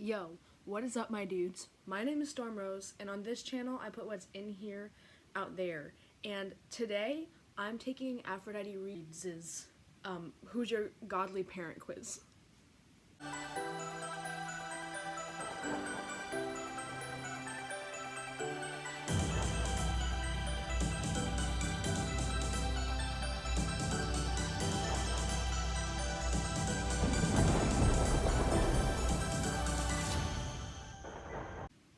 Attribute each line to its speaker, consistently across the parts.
Speaker 1: Yo, what is up, my dudes? My name is Storm Rose, and on this channel I put what's in here out there. And today I'm taking Aphroditereads' Who's Your Godly Parent quiz.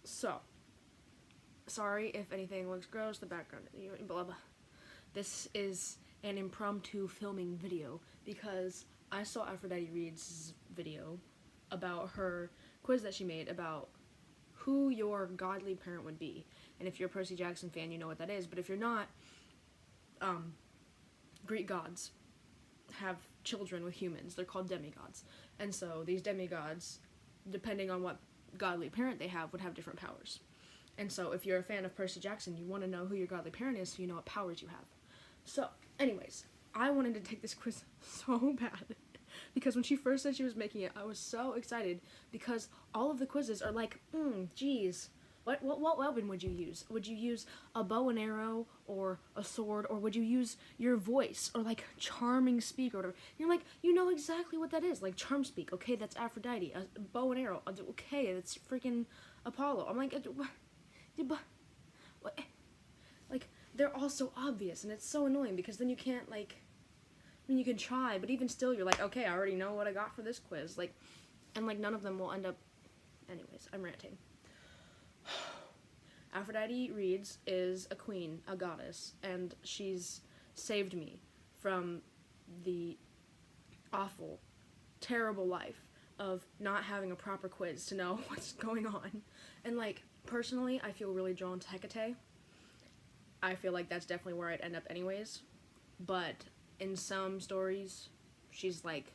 Speaker 1: So, sorry if anything looks gross, the background, blah blah. This is an impromptu filming video because I saw Aphroditereads' video about her quiz that she made about who your godly parent would be. And if you're a Percy Jackson fan, you know what that is. But if you're not, Greek gods have children with humans. They're called demigods. And so these demigods, depending on what godly parent they have, would have different powers. And so if you're a fan of Percy Jackson, you want to know who your godly parent is so you know what powers you have. So, anyways, I wanted to take this quiz so bad because when she first said she was making it, I was so excited because all of the quizzes are like, geez, what weapon would you use? Would you use a bow and arrow or a sword, or would you use your voice or like charming speak or whatever? You're like, you know exactly what that is, like charm speak. Okay, that's Aphrodite. A bow and arrow. Okay, that's freaking Apollo. I'm like, what? Like, they're all so obvious, and it's so annoying because then you can't, like, I mean, you can try, but even still, you're like, okay, I already know what I got for this quiz, like, and, like, none of them will end up, anyways, I'm ranting. Aphroditereads is a queen, a goddess, and she's saved me from the awful, terrible life of not having a proper quiz to know what's going on, and, like, personally, I feel really drawn to Hecate. I feel like that's definitely where I'd end up anyways, but in some stories, she's like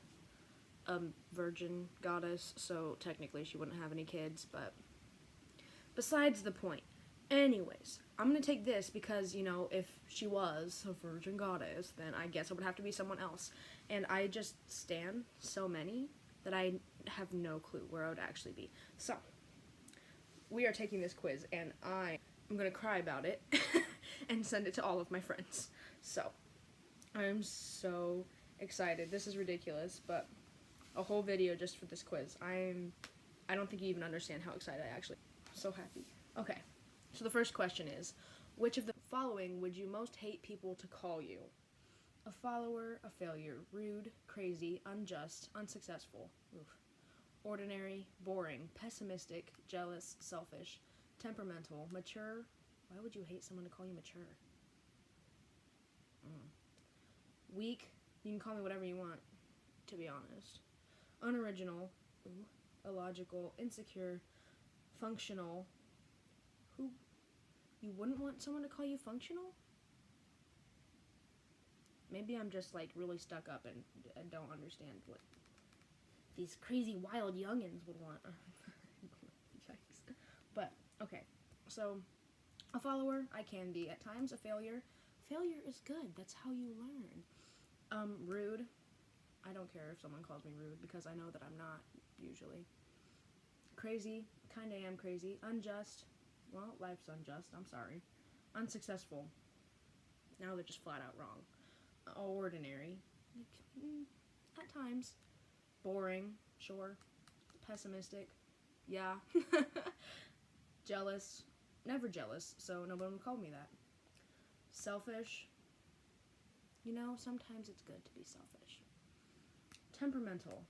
Speaker 1: a virgin goddess, so technically she wouldn't have any kids, but besides the point. Anyways, I'm gonna take this because, you know, if she was a virgin goddess, then I guess it would have to be someone else, and I just stan so many that I have no clue where I would actually be. So, we are taking this quiz, and I'm gonna cry about it and send it to all of my friends. So, I'm so excited. This is ridiculous, but a whole video just for this quiz. I don't think you even understand how excited I actually am. I'm so happy. Okay, so the first question is, which of the following would you most hate people to call you? A follower, a failure, rude, crazy, unjust, unsuccessful, ordinary, boring, pessimistic, jealous, selfish, temperamental, mature. Why would you hate someone to call you mature? Weak. You can call me whatever you want, to be honest. Unoriginal. Illogical. Insecure. Functional. Who? You wouldn't want someone to call you functional? Maybe I'm just, like, really stuck up and I don't understand what these crazy wild youngins would want. Yikes. But, okay. So, a follower, I can be at times. A failure. Failure is good. That's how you learn. Rude. I don't care if someone calls me rude because I know that I'm not, usually. Crazy. Kinda am crazy. Unjust. Well, life's unjust. I'm sorry. Unsuccessful. Now they're just flat out wrong. Ordinary. At times. Boring. Sure. Pessimistic. Yeah. Jealous. Never jealous, so no one would call me that. Selfish. You know, sometimes it's good to be selfish. Temperamental.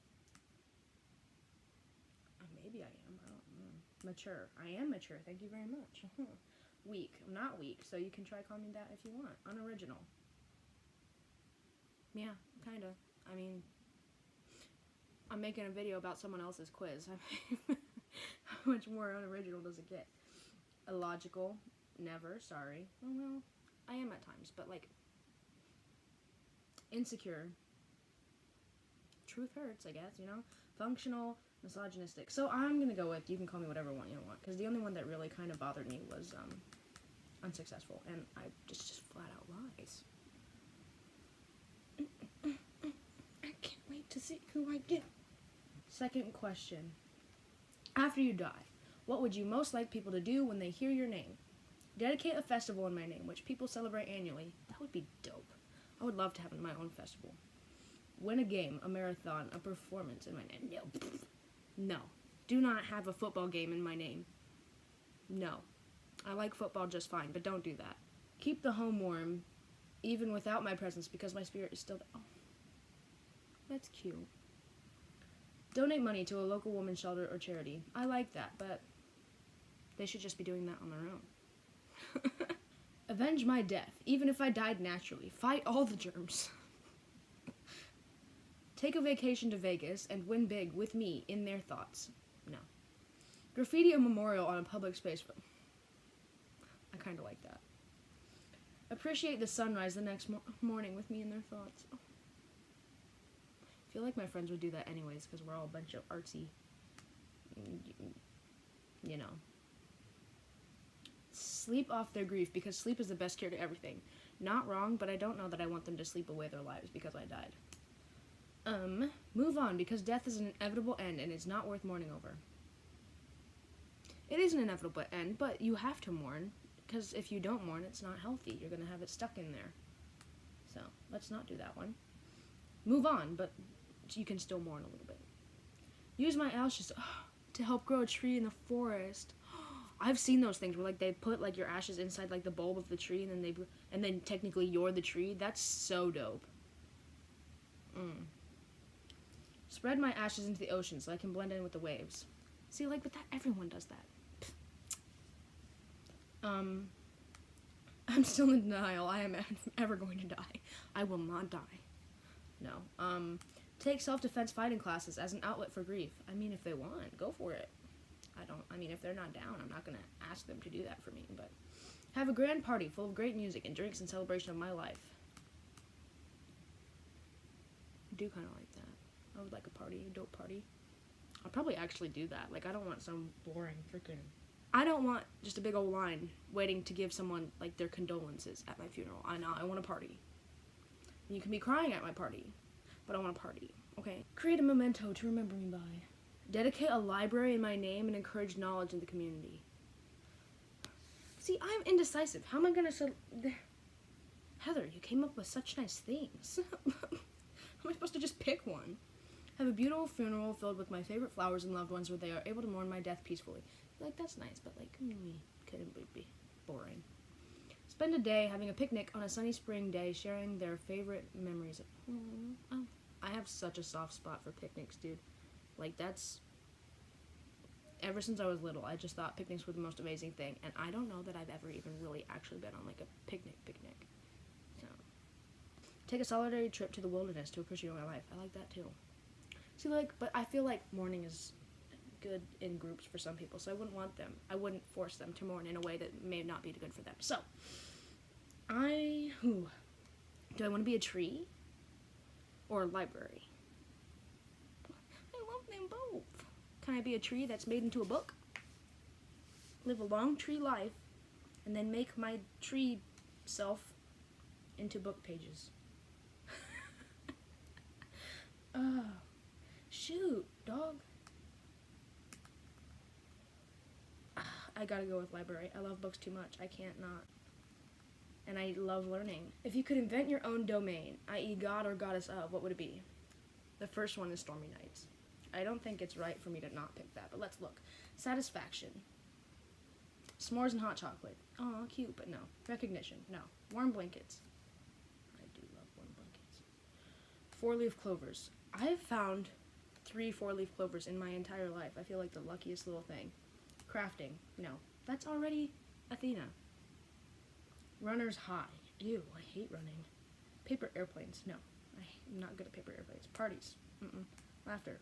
Speaker 1: Maybe I am. I don't know. Mature. I am mature. Thank you very much. Weak. I'm not weak, so you can try calling me that if you want. Unoriginal. Yeah, kinda. I mean, I'm making a video about someone else's quiz. How much more unoriginal does it get? Illogical. Never. Sorry. Oh, well, I am at times, but, like, insecure. Truth hurts, I guess, you know? Functional. Misogynistic. So I'm gonna go with, you can call me whatever one you want, because the only one that really kind of bothered me was, unsuccessful, and I just flat out lies. I can't wait to see who I get. Second question. After you die, what would you most like people to do when they hear your name? Dedicate a festival in my name, which people celebrate annually. That would be dope. I would love to have my own festival. Win a game, a marathon, a performance in my name. No. No. Do not have a football game in my name. No. I like football just fine, but don't do that. Keep the home warm, even without my presence, because my spirit is still there. Oh, that's cute. Donate money to a local women's shelter or charity. I like that, but they should just be doing that on their own. Avenge my death, even if I died naturally. Fight all the germs. Take a vacation to Vegas and win big with me in their thoughts. No. Graffiti a memorial on a public space. I kind of like that. Appreciate the sunrise the next morning with me in their thoughts. Oh. I feel like my friends would do that anyways because we're all a bunch of artsy, you know. Sleep off their grief because sleep is the best cure to everything. Not wrong, but I don't know that I want them to sleep away their lives because I died. Move on because death is an inevitable end and it's not worth mourning over. It is an inevitable end, but you have to mourn because if you don't mourn, it's not healthy. You're going to have it stuck in there. So, let's not do that one. Move on, but you can still mourn a little bit. Use my ashes to help grow a tree in the forest. I've seen those things where like they put like your ashes inside like the bulb of the tree and then technically you're the tree. That's so dope. Spread my ashes into the ocean so I can blend in with the waves. See, like, but that everyone does that. I'm still in denial. I am ever going to die. I will not die. No. Take self-defense fighting classes as an outlet for grief. I mean, if they want, go for it. If they're not down, I'm not going to ask them to do that for me, but have a grand party full of great music and drinks in celebration of my life. I do kind of like that. I would like a party, a dope party. I'll probably actually do that. Like, I don't want some boring freaking... I don't want just a big old line waiting to give someone, like, their condolences at my funeral. I want a party. You can be crying at my party, but I want a party, okay? Create a memento to remember me by. Dedicate a library in my name and encourage knowledge in the community. See, I'm indecisive. How am I gonna... Heather, you came up with such nice things. How am I supposed to just pick one? Have a beautiful funeral filled with my favorite flowers and loved ones where they are able to mourn my death peacefully. Like, that's nice, but like, couldn't be boring. Spend a day having a picnic on a sunny spring day, sharing their favorite memories. Oh, I have such a soft spot for picnics, dude. Like, that's... Ever since I was little, I just thought picnics were the most amazing thing, and I don't know that I've ever even really actually been on, like, a picnic. So, take a solitary trip to the wilderness to appreciate my life. I like that, too. See, like, but I feel like mourning is good in groups for some people, so I wouldn't force them to mourn in a way that may not be good for them. So, do I want to be a tree or a library? I love them both. Can I be a tree that's made into a book? Live a long tree life, and then make my tree self into book pages. Shoot, dog. I gotta go with library. I love books too much. I can't not. And I love learning. If you could invent your own domain, i.e. god or goddess of, what would it be? The first one is Stormy Nights. I don't think it's right for me to not pick that, but let's look. Satisfaction. S'mores and hot chocolate. Aw, cute, but no. Recognition. No. Warm blankets. I do love warm blankets. 4-leaf clovers. I have found 3 4-leaf clovers in my entire life. I feel like the luckiest little thing. Crafting. No. That's already Athena. Runner's high. Ew, I hate running. Paper airplanes. No. I'm not good at paper airplanes. Parties. Laughter.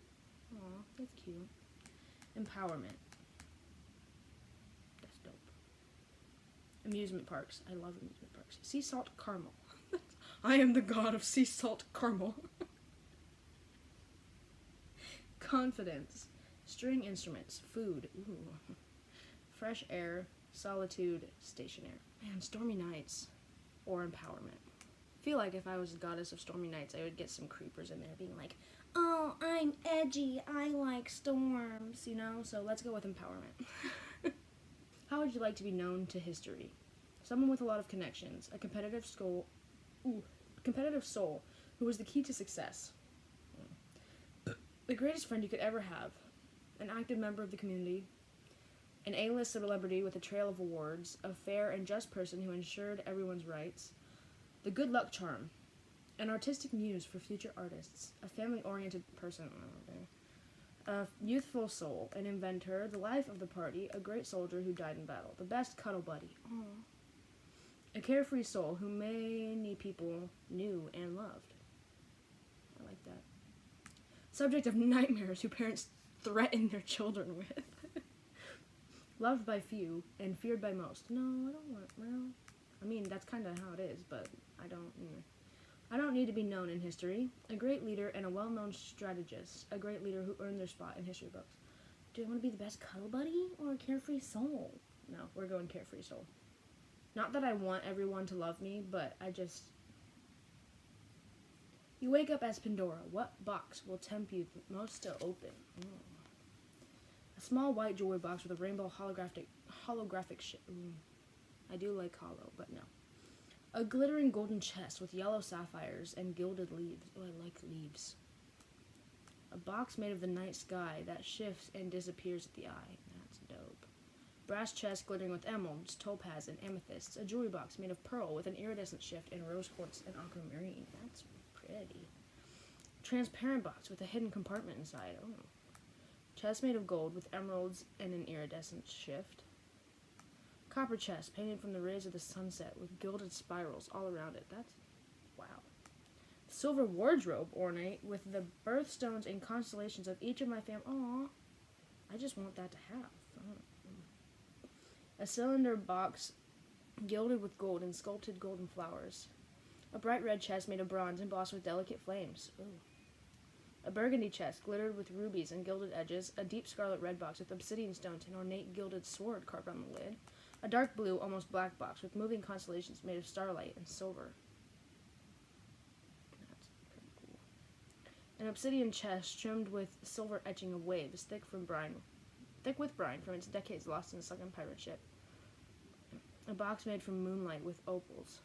Speaker 1: Aw, that's cute. Empowerment. That's dope. Amusement parks. I love amusement parks. Sea salt caramel. I am the god of sea salt caramel. Confidence. String instruments. Food. Ooh. Fresh air. Solitude. Station air. Man, Stormy Nights. Or empowerment. I feel like if I was a goddess of Stormy Nights, I would get some creepers in there being like, oh, I'm edgy, I like storms, you know? So let's go with empowerment. How would you like to be known to history? Someone with a lot of connections, a competitive soul who was the key to success. The greatest friend you could ever have, an active member of the community, an A-list celebrity with a trail of awards, a fair and just person who ensured everyone's rights, the good luck charm, an artistic muse for future artists, a family-oriented person, a youthful soul, an inventor, the life of the party, a great soldier who died in battle, the best cuddle buddy, a carefree soul who many people knew and loved. I like that. Subject of nightmares who parents threaten their children with. Loved by few and feared by most. No, I don't want, well, I mean, that's kind of how it is, but I don't need to be known in history. A great leader and a well-known strategist. A great leader who earned their spot in history books. Do I want to be the best cuddle buddy or a carefree soul? No, we're going carefree soul. Not that I want everyone to love me, but You wake up as Pandora. What box will tempt you most to open? A small white jewelry box with a rainbow holographic ship. I do like hollow, but no. A glittering golden chest with yellow sapphires and gilded leaves. Oh, I like leaves. A box made of the night sky that shifts and disappears at the eye. That's dope. Brass chest glittering with emeralds, topaz, and amethysts. A jewelry box made of pearl with an iridescent shift and rose quartz and aquamarine. That's pretty. Transparent box with a hidden compartment inside. Oh. Chest made of gold with emeralds and an iridescent shift. Copper chest painted from the rays of the sunset with gilded spirals all around it. That's, wow. Silver wardrobe ornate with the birthstones and constellations of each of my family. Aw, I just want that to have. A cylinder box gilded with gold and sculpted golden flowers. A bright red chest made of bronze embossed with delicate flames. Ooh. A burgundy chest glittered with rubies and gilded edges. A deep scarlet red box with obsidian stones and ornate gilded sword carved on the lid. A dark blue, almost black box with moving constellations made of starlight and silver. That's pretty cool. An obsidian chest trimmed with silver etching of waves, thick with brine from its decades lost in a sunken pirate ship. A box made from moonlight with opals.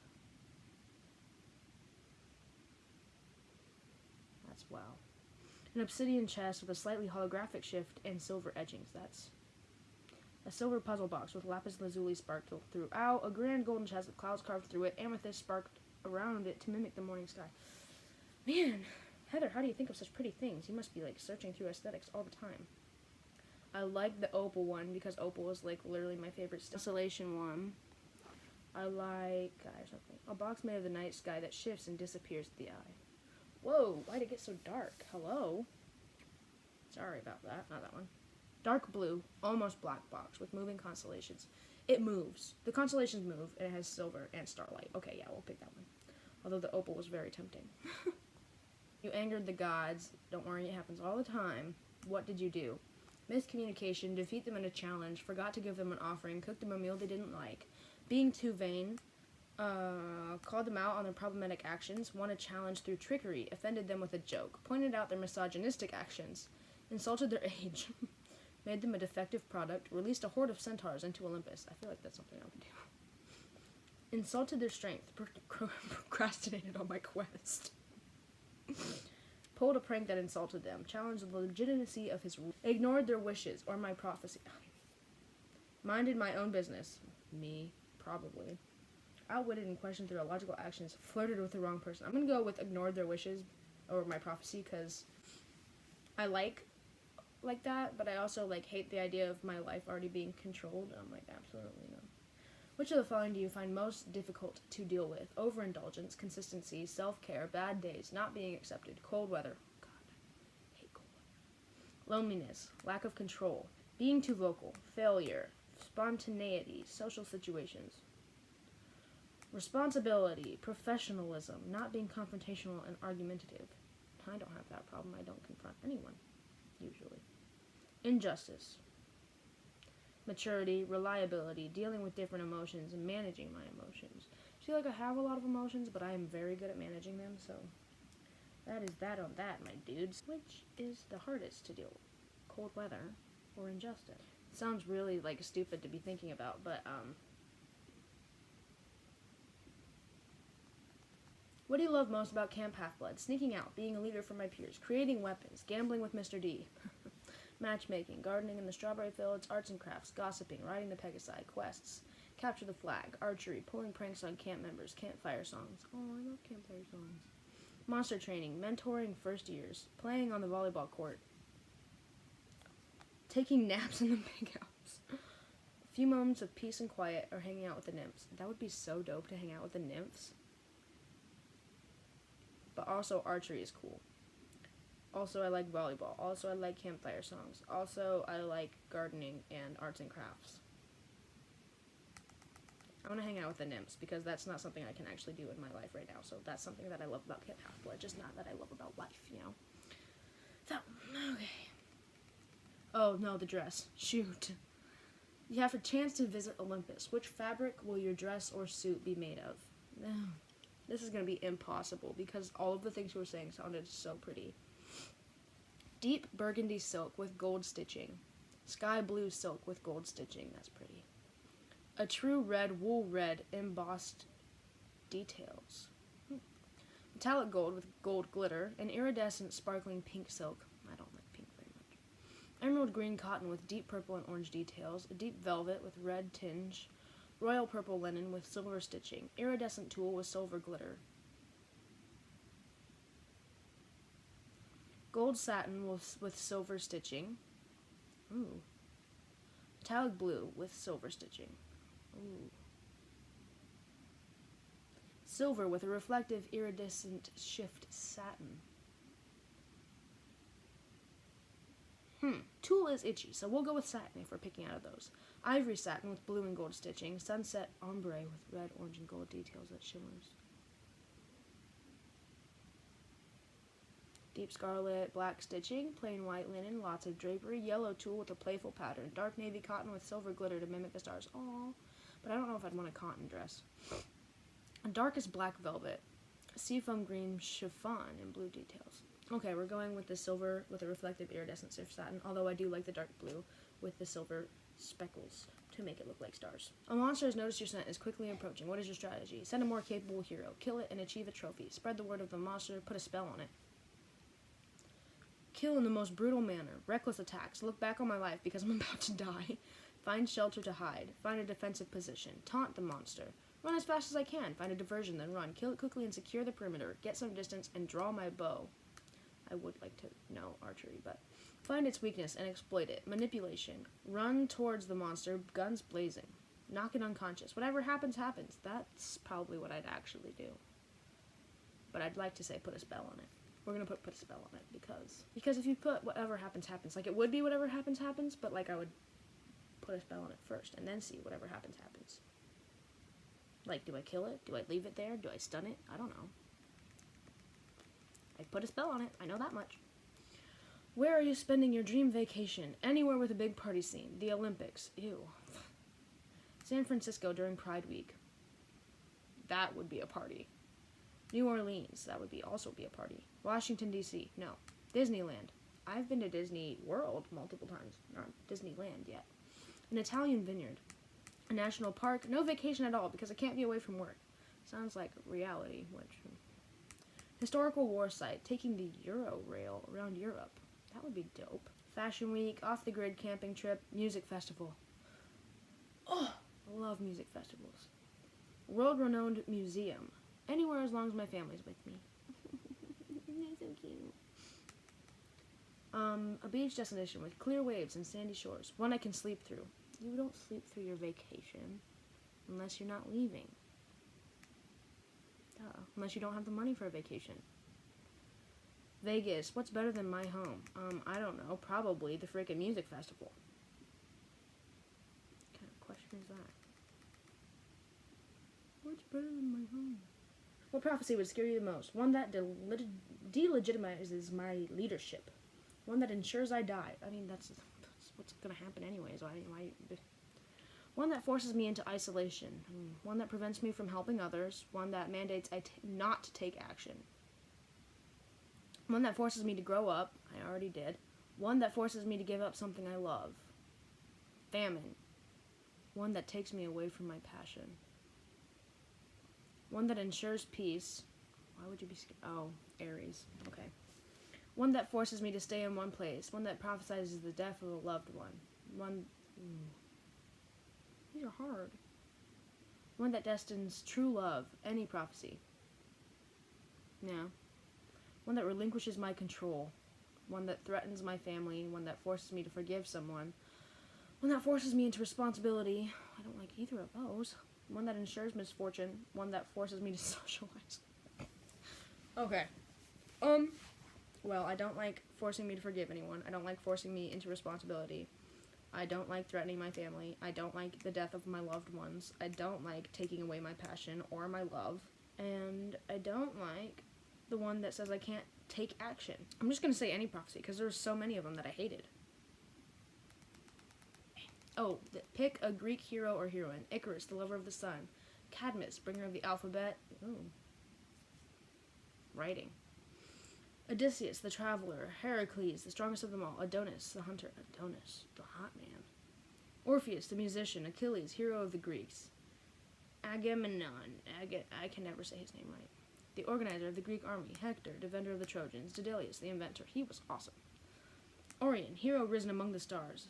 Speaker 1: That's wow. An obsidian chest with a slightly holographic shift and silver etchings. That's a silver puzzle box with lapis lazuli sparkled throughout. A grand golden chest with clouds carved through it. Amethyst sparkled around it to mimic the morning sky. Man, Heather, how do you think of such pretty things? You must be like searching through aesthetics all the time. I like the opal one because opal is like literally my favorite installation one. I like something. A box made of the night sky that shifts and disappears at the eye. Whoa, why'd it get so dark? Hello? Sorry about that. Not that one. Dark blue, almost black box with moving constellations. It moves. The constellations move, and it has silver and starlight. Okay, yeah, we'll pick that one. Although the opal was very tempting. You angered the gods. Don't worry, it happens all the time. What did you do? Miscommunication, defeat them in a challenge, forgot to give them an offering, cooked them a meal they didn't like, being too vain, called them out on their problematic actions, won a challenge through trickery, offended them with a joke, pointed out their misogynistic actions, insulted their age, made them a defective product, released a horde of centaurs into Olympus. I feel like that's something I would do. Insulted their strength, procrastinated on my quest. Pulled a prank that insulted them, challenged the legitimacy of his rule, ignored their wishes or my prophecy. Minded my own business. Me, probably. Outwitted and questioned their illogical actions, flirted with the wrong person. I'm gonna go with ignored their wishes or my prophecy because I like that, but I also like hate the idea of my life already being controlled. I'm like, absolutely no. Which of the following do you find most difficult to deal with? Overindulgence, consistency, self-care, bad days, not being accepted, cold weather. God, I hate cold weather. Loneliness, lack of control, being too vocal, failure, spontaneity, social situations. Responsibility, professionalism, not being confrontational and argumentative. I don't have that problem. I don't confront anyone, usually. Injustice. Maturity, reliability, dealing with different emotions, and managing my emotions. I feel like I have a lot of emotions, but I am very good at managing them, so. That is that on that, my dudes. Which is the hardest to deal with? Cold weather or injustice? It sounds really, like, stupid to be thinking about, but, what do you love most about Camp Half-Blood? Sneaking out, being a leader for my peers, creating weapons, gambling with Mr. D, matchmaking, gardening in the strawberry fields, arts and crafts, gossiping, riding the Pegasi, quests, capture the flag, archery, pulling pranks on camp members, campfire songs. Oh, I love campfire songs. Monster training, mentoring first years, playing on the volleyball court, taking naps in the big house, a few moments of peace and quiet, or hanging out with the nymphs. That would be so dope to hang out with the nymphs. But also archery is cool. Also I like volleyball. Also I like campfire songs. Also I like gardening and arts and crafts. I want to hang out with the nymphs because that's not something I can actually do in my life right now. So that's something that I love about Camp Half-Blood, just not that I love about life, you know? So, okay. Oh, no, the dress. Shoot. You have a chance to visit Olympus. Which fabric will your dress or suit be made of? No. This is going to be impossible because all of the things you were saying sounded so pretty. Deep burgundy silk with gold stitching. Sky blue silk with gold stitching. That's pretty. A true red wool red embossed details. Metallic gold with gold glitter. An iridescent sparkling pink silk. I don't like pink very much. Emerald green cotton with deep purple and orange details. A deep velvet with red tinge. Royal purple linen with silver stitching. Iridescent tulle with silver glitter. Gold satin with silver stitching. Ooh. Metallic blue with silver stitching. Ooh. Silver with a reflective iridescent shift satin. Tulle is itchy, so we'll go with satin if we're picking out of those. Ivory satin with blue and gold stitching. Sunset ombre with red, orange, and gold details that shimmers. Deep scarlet, black stitching. Plain white linen, lots of drapery. Yellow tulle with a playful pattern. Dark navy cotton with silver glitter to mimic the stars. Aww. But I don't know if I'd want a cotton dress. Darkest black velvet. Seafoam green chiffon and blue details. Okay, we're going with the silver with a reflective iridescent surf satin, although I do like the dark blue with the silver speckles to make it look like stars. A monster has noticed your scent and is quickly approaching. What is your strategy? Send a more capable hero. Kill it and achieve a trophy. Spread the word of the monster. Put a spell on it. Kill in the most brutal manner. Reckless attacks. Look back on my life because I'm about to die. Find shelter to hide. Find a defensive position. Taunt the monster. Run as fast as I can. Find a diversion, then run. Kill it quickly and secure the perimeter. Get some distance and draw my bow. I would like to know archery, but find its weakness and exploit it. Manipulation. Run towards the monster, guns blazing. Knock it unconscious. Whatever happens, happens. That's probably what I'd actually do. But I'd like to say put a spell on it. We're going to put a spell on it because if you put whatever happens, happens. Like, it would be whatever happens, happens, but, like, I would put a spell on it first and then see whatever happens, happens. Like, do I kill it? Do I leave it there? Do I stun it? I don't know. I put a spell on it. I know that much. Where are you spending your dream vacation? Anywhere with a big party scene. The Olympics. Ew. San Francisco during Pride Week. That would be a party. New Orleans. That would also be a party. Washington, D.C. No. Disneyland. I've been to Disney World multiple times. Not Disneyland yet. An Italian vineyard. A national park. No vacation at all because I can't be away from work. Sounds like reality, which... Historical war site. Taking the Euro rail around Europe. That would be dope. Fashion week. Off-the-grid camping trip. Music festival. Oh, I love music festivals. World-renowned museum. Anywhere as long as my family's with me. They're so cute. A beach destination with clear waves and sandy shores. One I can sleep through. You don't sleep through your vacation unless you're not leaving. Duh. Unless you don't have the money for a vacation. Vegas. What's better than my home? I don't know. Probably the freaking music festival. What kind of question is that? What's better than my home? What prophecy would scare you the most? One that delegitimizes my leadership. One that ensures I die. I mean, that's what's going to happen anyways. One that forces me into isolation. One that prevents me from helping others. One that mandates I not take action. One that forces me to grow up. I already did. One that forces me to give up something I love. Famine. One that takes me away from my passion. One that ensures peace. Why would you be scared? Oh, Aries. Okay. One that forces me to stay in one place. One that prophesies the death of a loved one. These are hard. One that destines true love. Any prophecy. Yeah. One that relinquishes my control. One that threatens my family. One that forces me to forgive someone. One that forces me into responsibility. I don't like either of those. One that ensures misfortune. One that forces me to socialize. Okay. Well, I don't like forcing me to forgive anyone. I don't like forcing me into responsibility. I don't like threatening my family. I don't like the death of my loved ones. I don't like taking away my passion or my love. And I don't like the one that says I can't take action. I'm just going to say any prophecy because there's so many of them that I hated. Oh, pick a Greek hero or heroine. Icarus, the lover of the sun. Cadmus, bringer of the alphabet. Ooh. Writing. Odysseus, the traveler. Heracles, the strongest of them all. Adonis, the hunter. Adonis, the hot man. Orpheus, the musician. Achilles, hero of the Greeks. Agamemnon. I can never say his name right. The organizer of the Greek army. Hector, defender of the Trojans. Daedalus, the inventor. He was awesome. Orion, hero risen among the stars.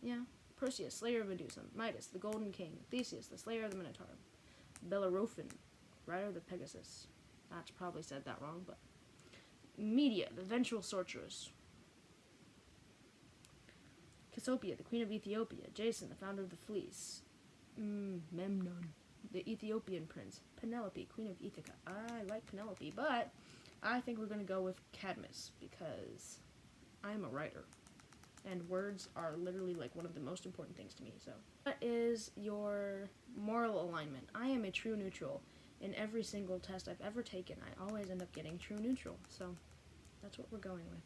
Speaker 1: Yeah. Perseus, slayer of Medusa. Midas, the golden king. Theseus, the slayer of the Minotaur. Bellerophon, rider of the Pegasus. That's probably said that wrong, but... Medea, the vengeful sorceress. Cassiopeia, the queen of Ethiopia. Jason, the founder of the fleece. Memnon, the Ethiopian prince. Penelope, queen of Ithaca. I like Penelope, but I think we're going to go with Cadmus because I'm a writer. And words are literally like one of the most important things to me. So, what is your moral alignment? I am a true neutral. In every single test I've ever taken, I always end up getting true neutral. So, that's what we're going with.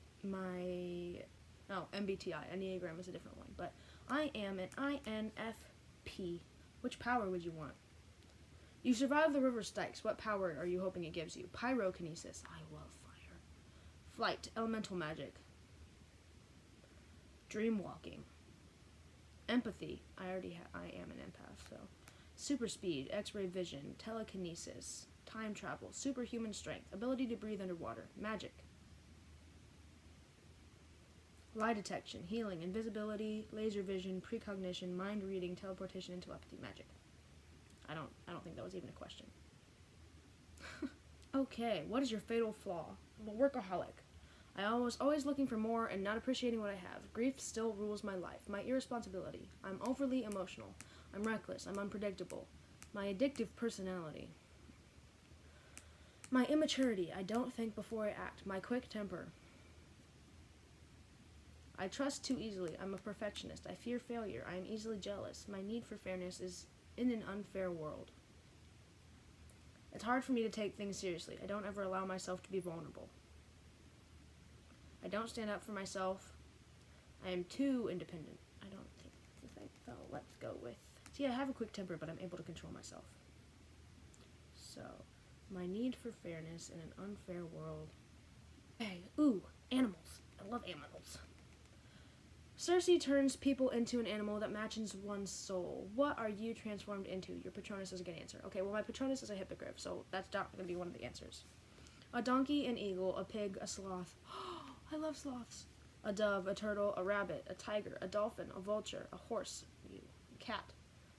Speaker 1: MBTI, Enneagram is a different one. But I am an INFP. Which power would you want? You survive the river Styx. What power are you hoping it gives you? Pyrokinesis. I love fire. Flight. Elemental magic. Dream walking. Empathy. I am an empath, so. Super speed, X-ray vision, telekinesis, time travel, superhuman strength, ability to breathe underwater, magic. Lie detection, healing, invisibility, laser vision, precognition, mind reading, teleportation, and telepathy, magic. I don't think that was even a question. Okay, what is your fatal flaw? I'm a workaholic. I was always looking for more and not appreciating what I have. Grief still rules my life. My irresponsibility. I'm overly emotional. I'm reckless. I'm unpredictable. My addictive personality. My immaturity. I don't think before I act. My quick temper. I trust too easily. I'm a perfectionist. I fear failure. I am easily jealous. My need for fairness is in an unfair world. It's hard for me to take things seriously. I don't ever allow myself to be vulnerable. I don't stand up for myself. I am too independent. I don't think that's the thing. So let's go with... See, I have a quick temper, but I'm able to control myself. So, my need for fairness in an unfair world. Okay, ooh, animals. I love animals. Circe turns people into an animal that matches one's soul. What are you transformed into? Your Patronus is a good answer. Okay, well, my Patronus is a hippogriff, so that's not going to be one of the answers. A donkey, an eagle, a pig, a sloth. I love sloths. A dove, a turtle, a rabbit, a tiger, a dolphin, a vulture, a horse, a cat,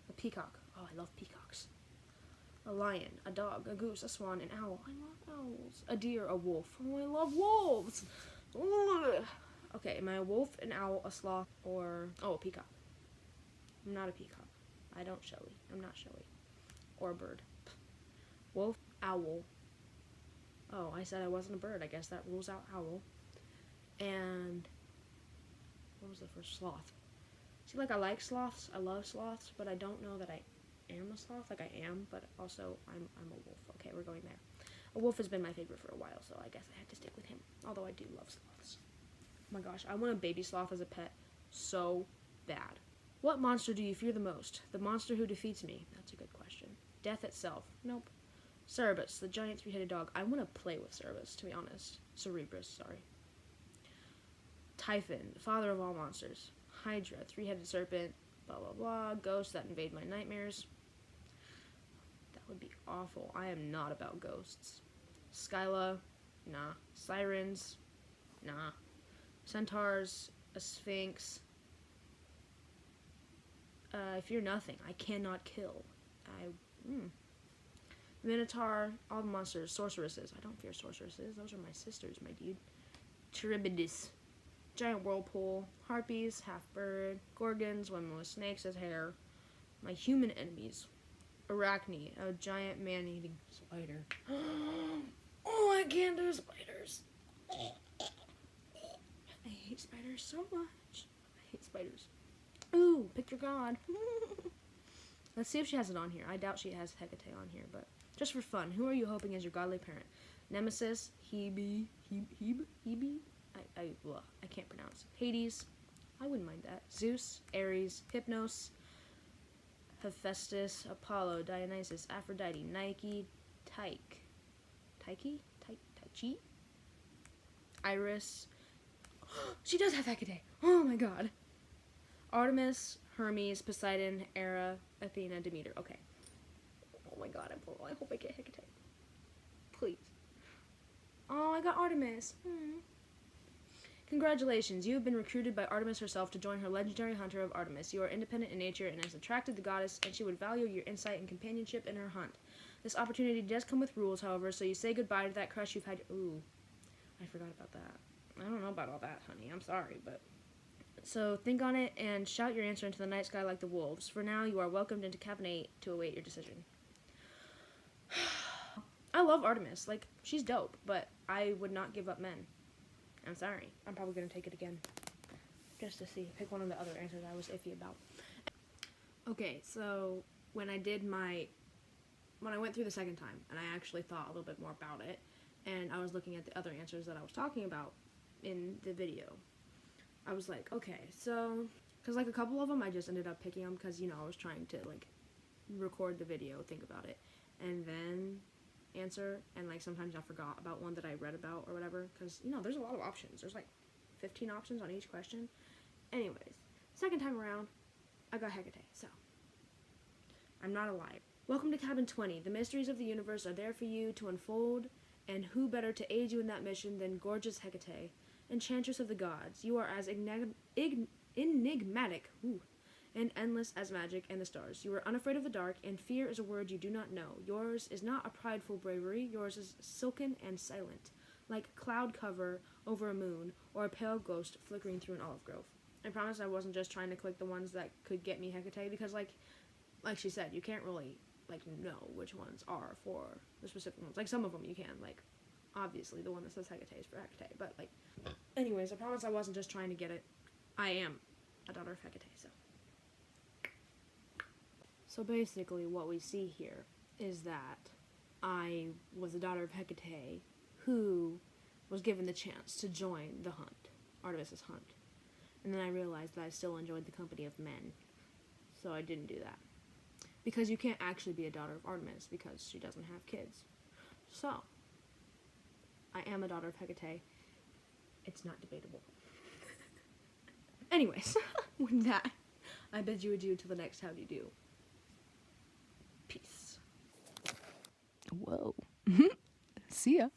Speaker 1: a peacock. Oh, I love peacocks. A lion, a dog, a goose, a swan, an owl. I love owls. A deer, a wolf. Oh, I love wolves. Ugh. Okay, am I a wolf, an owl, a sloth, or... Oh, a peacock. I'm not a peacock. I don't showy. I'm not showy. Or a bird. Wolf, owl. Oh, I said I wasn't a bird. I guess that rules out owl. And... What was the first? Sloth. See, like, I like sloths. I love sloths, but I don't know that I am a sloth. Like, I am, but also I'm a wolf. Okay, we're going there. A wolf has been my favorite for a while, so I guess I had to stick with him. Although I do love sloths. Oh my gosh, I want a baby sloth as a pet so bad. What monster do you fear the most? The monster who defeats me. That's a good question. Death itself. Nope. Cerberus, the giant three-headed dog. I want to play with Cerberus, to be honest. Cerberus, sorry. Typhon, father of all monsters. Hydra, three-headed serpent. Blah, blah, blah. Ghosts that invade my nightmares. That would be awful. I am not about ghosts. Skyla, nah. Sirens, nah. Centaurs, a sphinx. I fear nothing. I cannot kill. Minotaur, all the monsters. Sorceresses. I don't fear sorceresses. Those are my sisters, my dude. Charybdis, giant whirlpool. Harpies, half bird. Gorgons, women with snakes as hair. My human enemies. Arachne, a giant man-eating spider. Oh, I can't do spiders. I hate spiders so much. I hate spiders. Ooh, pick your god. Let's see if she has it on here. I doubt she has Hecate on here, but just for fun, who are you hoping is your godly parent? Nemesis, Hebe. I can't pronounce. Hades, I wouldn't mind that. Zeus, Ares, Hypnos, Hephaestus, Apollo, Dionysus, Aphrodite, Nike, Tyche, Iris. She does have Hecate. Oh my god. Artemis, Hermes, Poseidon, Hera, Athena, Demeter. Okay. Oh my god, I hope I get Hecate. Please. Oh, I got Artemis. Congratulations, you have been recruited by Artemis herself to join her legendary hunter of Artemis. You are independent in nature and has attracted the goddess, and she would value your insight and companionship in her hunt. This opportunity does come with rules, however, so you say goodbye to that crush you've had. Ooh, I forgot about that. I don't know about all that, honey. I'm sorry, but... So think on it and shout your answer into the night sky like the wolves. For now, you are welcomed into Cabin 8 to await your decision. I love Artemis. Like, she's dope, but I would not give up men. I'm sorry. I'm probably going to take it again. Just to see. Pick one of the other answers I was iffy about. Okay, so when I went through the second time, and I actually thought a little bit more about it, and I was looking at the other answers that I was talking about in the video, I was like, okay, so, because like a couple of them I just ended up picking them because, you know, I was trying to like record the video, think about it, and then answer, and like sometimes I forgot about one that I read about or whatever, because, you know, there's a lot of options. There's like 15 options on each question. Anyways, second time around, I got Hecate, so I'm not a liar. Welcome to Cabin 20. The mysteries of the universe are there for you to unfold, and who better to aid you in that mission than gorgeous Hecate, enchantress of the gods. You are as enigmatic and endless as magic and the stars. You are unafraid of the dark, and fear is a word you do not know. Yours is not a prideful bravery. Yours is silken and silent, like cloud cover over a moon, or a pale ghost flickering through an olive grove. I promise I wasn't just trying to click the ones that could get me Hecate, because like she said, you can't really like know which ones are for the specific ones. Like some of them you can, like obviously the one that says Hecate is for Hecate, but like anyways, I promise I wasn't just trying to get it. I am a daughter of Hecate, so basically what we see here is that I was a daughter of Hecate who was given the chance to join the hunt, Artemis's hunt. And then I realized that I still enjoyed the company of men, so I didn't do that. Because you can't actually be a daughter of Artemis because she doesn't have kids. So, I am a daughter of Hecate. It's not debatable. Anyways, with that, I bid you adieu till the next How Do You Do. Peace.
Speaker 2: Whoa. See ya.